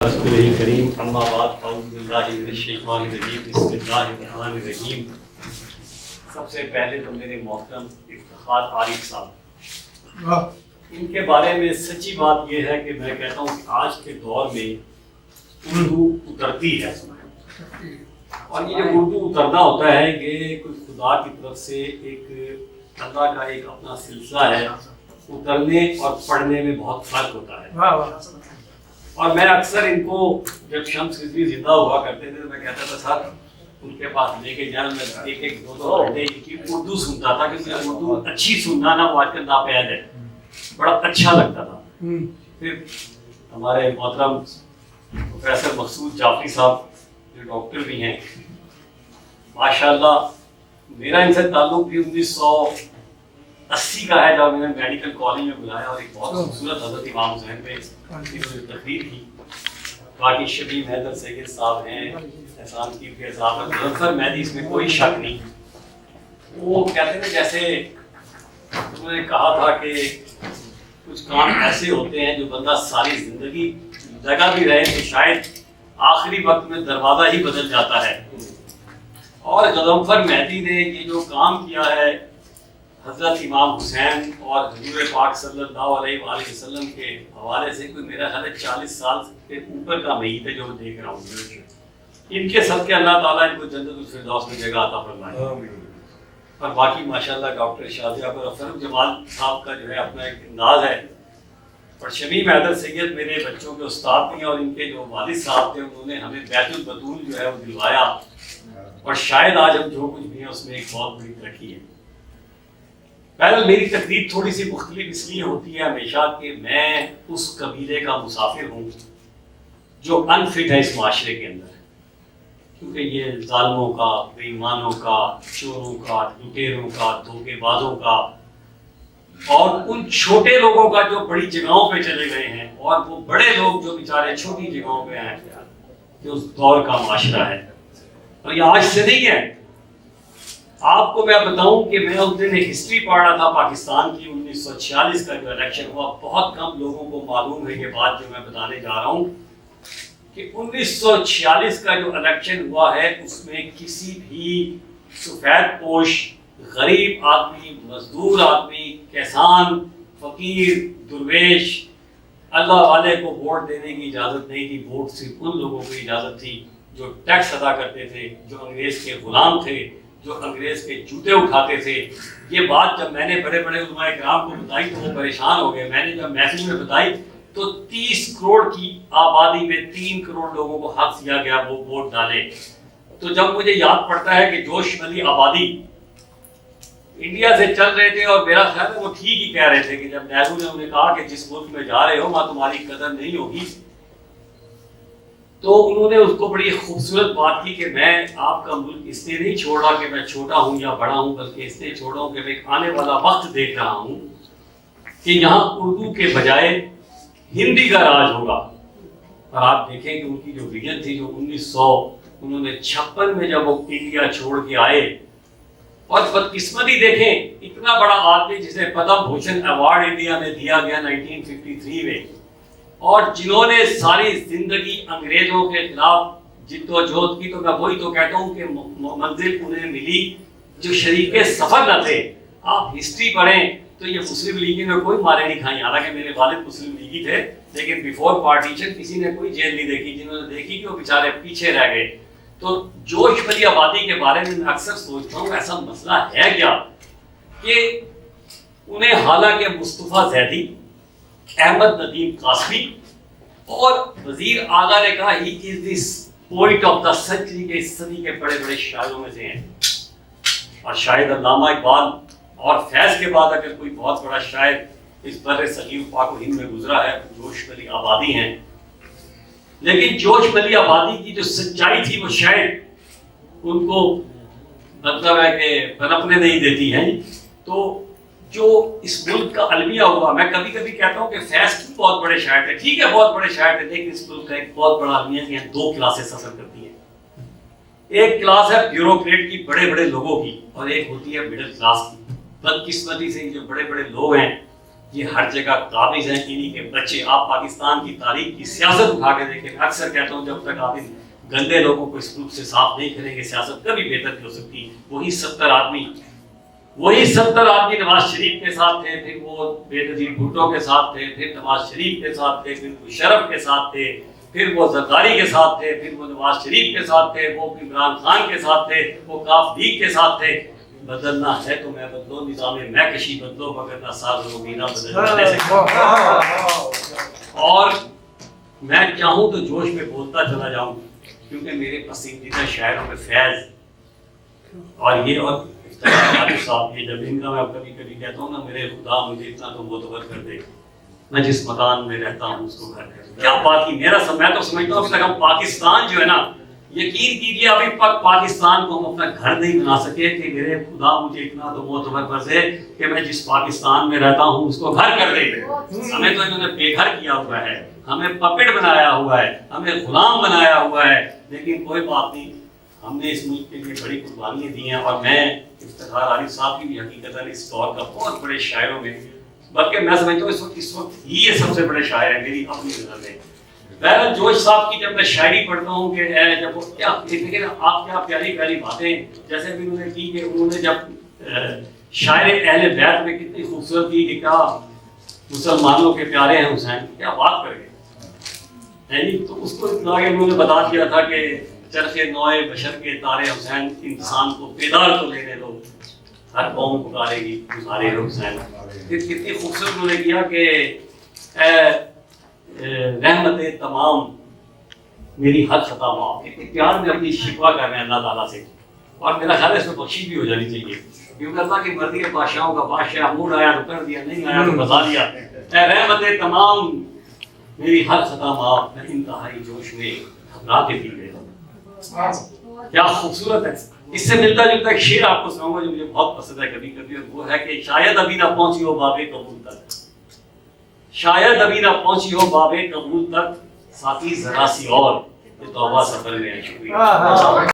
کریم اما بعد اعوذ باللہ من الشیطان الرجیم بسم اللہ الرحمن الرحیم۔ سب سے پہلے تو میرے محترم افتخار عارف صاحب، ان کے بارے میں سچی بات یہ ہے کہ میں کہتا ہوں کہ آج کے دور میں اردو اترتی ہے، اور یہ جو اردو اترنا ہوتا ہے یہ کوئی خدا کی طرف سے ایک اللہ کا ایک اپنا سلسلہ ہے۔ اترنے اور پڑھنے میں بہت فرق ہوتا ہے، اور میں اکثر ان کو جب شمس رضوی زندہ ہوا کرتے تھے تو میں کہتا تھا سر ان کے پاس لے کے جانا، میں ایک دو گھنٹے کی اردو سنتا تھا، کیونکہ اردو اچھی سننا نا وہ آج کل ناپید ہے، بڑا اچھا لگتا تھا۔ پھر ہمارے محترم پروفیسر مقصود جعفری صاحب جو ڈاکٹر بھی ہیں، ماشاءاللہ میرا ان سے تعلق بھی 1980 کا ہے، جب میں نے میڈیکل کالج میں بلایا اور ایک بہت خوبصورت حضرت امام حسین پہ تقریر کی۔ باقی شبیب حیدر سید صاحب ہیں، احسان کیفیہ صاحب ہیں، مظفر مہدی، اس میں کوئی شک نہیں۔ وہ کہتے ہیں جیسے انہوں نے کہا تھا کہ کچھ کام ایسے ہوتے ہیں جو بندہ ساری زندگی جگہ بھی رہے تو شاید آخری وقت میں دروازہ ہی بدل جاتا ہے، اور غضنفر مہدی نے یہ جو کام کیا ہے حضرت امام حسین اور حضور پاک صلی اللہ علیہ وآلہ وسلم کے حوالے سے، کوئی میرا خیال ہے 40 سال کے اوپر کا میت ہے جو میں دیکھ رہا ہوں، ان کے صدقے اللہ تعالیٰ ان کو جنت الفردوس میں جگہ عطا فرمائے۔ اور باقی ماشاءاللہ ڈاکٹر شازیہ پر افسر جمال صاحب کا جو ہے اپنا ایک انداز ہے، اور شمیم حیدر سید میرے بچوں کے استاد بھی ہیں، اور ان کے جو والد صاحب تھے انہوں نے ہمیں بیت البتول جو ہے وہ دلوایا، اور شاید آج ہم جو کچھ بھی ہیں اس میں ایک بہت بڑی ترقی ہے۔ بہرحال میری تقریر تھوڑی سی مختلف اس لیے ہوتی ہے ہمیشہ کہ میں اس قبیلے کا مسافر ہوں جو انفٹ ہے اس معاشرے کے اندر، کیونکہ یہ ظالموں کا، بے ایمانوں کا، چوروں کا، لٹیروں کا، دھوکے بازوں کا، اور ان چھوٹے لوگوں کا جو بڑی جگہوں پہ چلے گئے ہیں، اور وہ بڑے لوگ جو بیچارے چھوٹی جگہوں پہ ہیں، جو اس دور کا معاشرہ ہے، اور یہ آج سے نہیں ہے۔ آپ کو میں بتاؤں کہ میں اس دن ہسٹری پڑھ رہا تھا پاکستان کی، 1946 کا جو الیکشن ہوا، بہت کم لوگوں کو معلوم ہے یہ بات جو میں بتانے جا رہا ہوں کہ 1946 کا جو الیکشن ہوا ہے اس میں کسی بھی سفید پوش غریب آدمی، مزدور آدمی، کسان، فقیر، درویش، اللہ والے کو ووٹ دینے کی اجازت نہیں تھی۔ ووٹ صرف ان لوگوں کو اجازت تھی جو ٹیکس ادا کرتے تھے، جو انگریز کے غلام تھے، جو انگریز کے جوتے اٹھاتے تھے۔ یہ بات جب میں نے بڑے بڑے علماء کرام کو بتائی تو وہ پریشان ہو گئے۔ میں نے جب محفل میں بتائی تو 30 کروڑ کی آبادی میں 3 کروڑ لوگوں کو حق دیا گیا وہ ووٹ ڈالے۔ تو جب مجھے یاد پڑتا ہے کہ جوش ملی آبادی انڈیا سے چل رہے تھے، اور میرا خیال ہے وہ ٹھیک ہی کہہ رہے تھے کہ جب نہرو نے انہیں کہا کہ جس ملک میں جا رہے ہو وہاں تمہاری قدر نہیں ہوگی، تو انہوں نے اس کو بڑی خوبصورت بات کی کہ میں آپ کا ملک اس لیے نہیں چھوڑ رہا کہ میں چھوٹا ہوں یا بڑا ہوں، بلکہ اس لیے چھوڑا ہوں کہ میں ایک آنے والا وقت دیکھ رہا ہوں کہ یہاں اردو کے بجائے ہندی کا راج ہوگا۔ اور آپ دیکھیں کہ ان کی جو ویژن تھی، جو 1956 میں جب وہ انڈیا چھوڑ کے آئے، اور بدقسمتی دیکھیں اتنا بڑا آدمی جسے پدم بھوشن ایوارڈ انڈیا میں دیا گیا 1953 میں، اور جنہوں نے ساری زندگی انگریزوں کے خلاف جدوجہد کی، تو میں وہی تو کہتا ہوں کہ منزل انہیں ملی جو شریک سفر نہ تھے۔ آپ ہسٹری پڑھیں تو یہ مسلم لیگی نے کوئی مارے نہیں کھائی، حالانکہ میرے والد مسلم لیگی تھے، لیکن بیفور پارٹیشن کسی نے کوئی جیل نہیں دیکھی۔ جنہوں نے دیکھی کہ وہ بیچارے پیچھے رہ گئے۔ تو جوش ملی آبادی کے بارے میں اکثر سوچتا ہوں ایسا مسئلہ ہے کیا کہ انہیں حالانکہ مصطفیٰ زیدی، احمد ندیم قاسمی اور وزیر اعلیٰ نے کہا ہی از دس پوئٹ آف دا سینچری، کے اس صدی کے بڑے بڑے شاعروں میں سے ہیں، اور شاید علامہ اقبال اور فیض کے بعد اگر کوئی بہت بڑا شاعر اس بر صغیر پاک و ہند میں گزرا ہے جوش ملی آبادی ہیں۔ لیکن جوش ملی آبادی کی جو سچائی تھی وہ شاید ان کو مطلب ہے کہ پنپنے نہیں دیتی ہے۔ تو جو اس ملک کا المیہ ہوا، میں کبھی کبھی کہتا ہوں کہ فیض کی بہت بڑے شاعر تھے، ٹھیک ہے بہت بڑے شاعر تھے، لیکن اس ملک کا ایک بہت بڑا المیہ ہے، 2 کلاسیں سفر کرتی ہیں۔ ایک کلاس ہے بیوروکریٹ کی، بڑے بڑے لوگوں کی، اور ایک ہوتی ہے مڈل کلاس کی۔ بدقسمتی سے جو بڑے بڑے لوگ ہیں یہ ہر جگہ قابض ہیں انہی کے بچے. آپ پاکستان کی تاریخ کی سیاست اٹھا کے دیکھیں. میں اکثر کہتا ہوں جب تک آپ ان گندے لوگوں کو اس گروپ سے صاف نہیں کریں گے سیاست کبھی بہتر نہیں ہو سکتی. وہی 70 آدمی نواز شریف کے ساتھ تھے, پھر وہ بے نظیر بھٹو کے ساتھ تھے, پھر نواز شریف کے ساتھ تھے, پھر مشرف کے ساتھ تھے, پھر وہ زرداری کے ساتھ تھے, پھر وہ نواز شریف کے ساتھ تھے, وہ عمران خان کے ساتھ تھے, وہ کاف لیگ کے ساتھ تھے. بدلنا ہے تو میں بدلو, نظام مہکشی بدلو, مگر نہ ساز و مینا بدلنے سے. اور میں چاہوں تو جوش میں بولتا چلا جاؤں کیونکہ میرے پسندیدہ شاعروں میں فیض اور یہ اور عارف صاحب یہ جب ان کا میں کبھی کبھی کہتا ہوں نا میرے خدا مجھے اتنا تو معتبر کر دے, میں جس مکان میں رہتا ہوں اس کو گھر کر دے. کیا بات کی میرا میں تو سمجھتا ہوں ابھی تک ہم پاکستان جو ہے نا, یقین کیجیے ابھی تک پاکستان کو ہم اپنا گھر نہیں بنا سکے کہ میرے خدا مجھے اتنا تو معتبر کر دے کہ میں جس پاکستان میں رہتا ہوں اس کو گھر کر دے. ہمیں تو انہوں نے بے گھر کیا ہوا ہے, ہمیں پپٹ بنایا ہوا ہے, ہمیں غلام بنایا ہوا ہے, لیکن کوئی بات نہیں, ہم نے اس ملک کے لیے بڑی قربانیاں دی ہیں. اور میں افتخار عارف صاحب کی بھی حقیقت اس دور کا بہت بڑے شاعروں میں, بلکہ میں سمجھتا ہوں اس وقت ہی یہ سب سے بڑے شاعر ہیں میری اپنی نظر میں. بہرحال جوش صاحب کی جب میں شاعری پڑھتا ہوں کہ جب وہ کیا لیکن آپ کیا پیاری پیاری باتیں جیسے بھی انہوں نے کی کہ انہوں نے جب شاعر اہل بیت میں کتنی خوبصورت کی کہ کیا مسلمانوں کے پیارے ہیں حسین, کیا بات کر گئے. تو اس کو اتنا کہ انہوں نے بتا دیا تھا کہ چرخ نوئے بشر کے تارے حسین, انسان کو بیدار تو لینے دو, ہر قوم پکارے گی گزارے حسین. کتنی خوبصورت انہوں نے کیا کہ رحمت تمام میری ہر خطا معاف. اتنی پیار میں اپنی شکوا کر رہے ہیں اللہ تعالیٰ سے, اور میرا خیال ہے اس میں بخشی بھی ہو جانی چاہیے کیونکہ اللہ کی مرضی ہے, بادشاہوں کا بادشاہ موڈ آیا تو کر دیا, نہیں آیا تو بتا دیا. اے رحمت تمام میری ہر خطا معاف, میں انتہائی جوش میں گھبرا کے پی گیا. کیا خوبصورت ہے. اس سے ملتا جلتا ایک شعر آپ کو سناؤں گا جو مجھے بہت پسند ہے کبھی کبھی, اور وہ ہے کہ شاید ابھی نہ پہنچی ہو باب قبول تک, شاید ابھی نہ پہنچی ہو باب قبول تک, ساتھی ذرا سی اور توبہ سفر میں. شکریہ.